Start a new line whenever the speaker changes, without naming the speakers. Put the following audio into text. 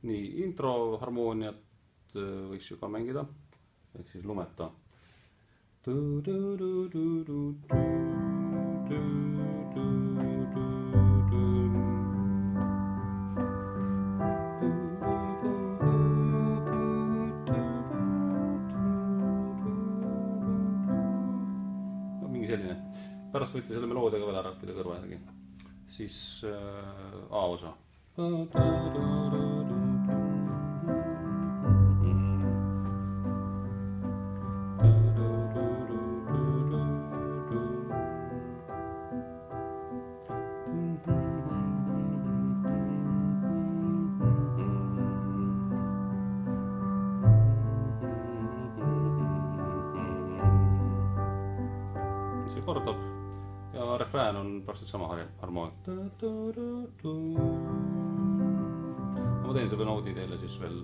nii, intro harmooniat võiks ju ka mängida, ehk siis lumeta. No, mingi selline. Pärast võite selle meloodiaga veel ära õppida kõrva järgi. Siis A-osa. See kordab ja refrään on praktiliselt sama harmoonia. Ma teen selle noodi teile siis veel